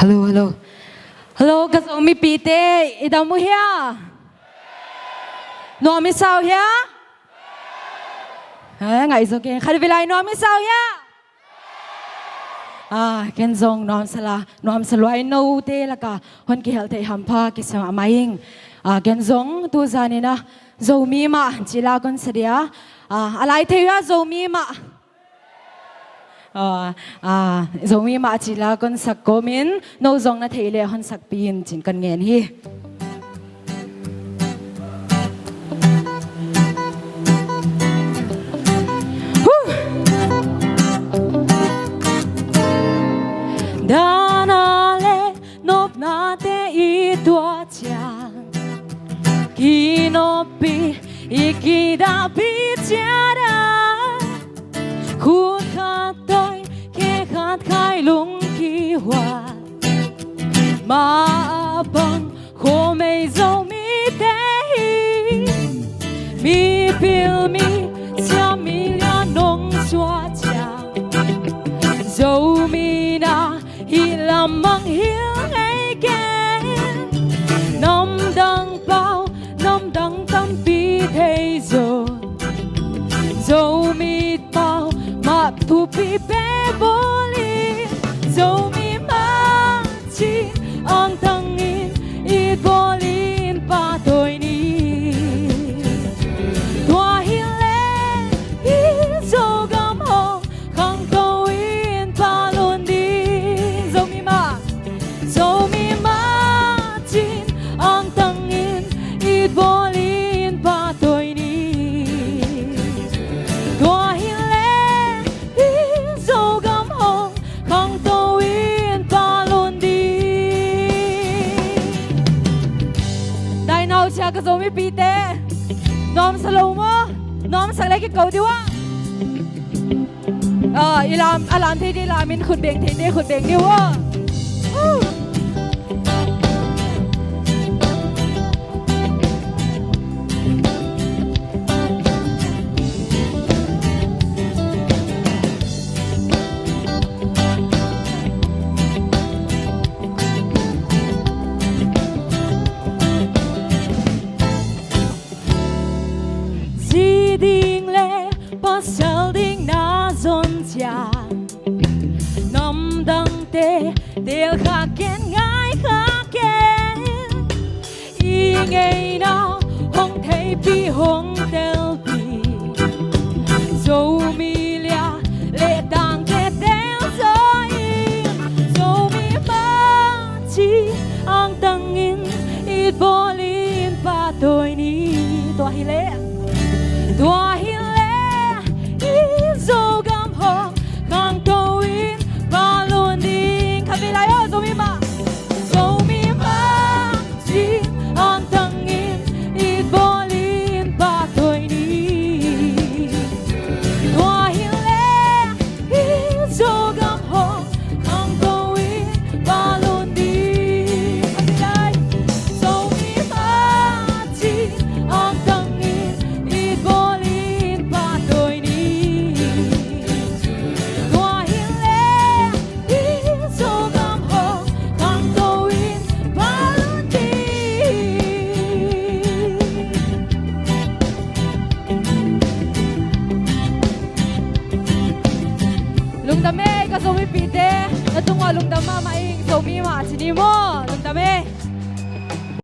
Hello, hello. Hello, kasomi pite. Ida mo here. No mi sao here? Ngai so ke. Khari bilai no mi sao here. Ken zong nom sala nom salwai no te laka hon ki hel te hampa ki sama maing. Ken zong tu zanina zomi ma chila kon sedia. Alai te ya zomi ma. Giống như mà chỉ là con sạc cố miến nâu giống nó thấy là con sạc pin chỉ cần nghe hi Danale nộp na te i tua chang ki nopi iki da pi chara khut khát tôi khi khát khai lung kỳ hoa mà bằng khô mây dâu mi tê mi pil mi xa mi lia nông xóa chàng dâu mi na hi làm mang hiếng ấy kén năm đăng bao năm đăng tâm pi thế rồi dâu mi bao mà thu pi bé boli dâu mi ma chi ang tangin ít bolin pa tôi ni tua hi le hi dâu gam ho khang câu in pa luôn đi dâu mi ma chi ang tangin ít bolin pa tôi ni tua hi cái giống như pite nom salo mo nom sang lấy cái cầu đi wa làm thế đi làm mình khut beng thế đi khut beng đi wa pasal ding na zon tia nam dang te del kha ken ngai kha ken i ngei na hong thei pi hong tel pi zo mi lia le dang te tel zoi zo mi ma chi ang tang in it bolin pa toi ni to hi le dâu gam ho khang câu in và luôn đi khắp đi lại ơi dâu mi ma chi ang thang in ít bolin ba thôi đi hoa hiền lệ dâu gam ho khang câu in và luôn đi khắp đi lại dâu mi ma chi ang thang in ít bolin ba thôi đi lung dame ka zomi pite na tungwa lung dama maing zomi ma chini mo lung dame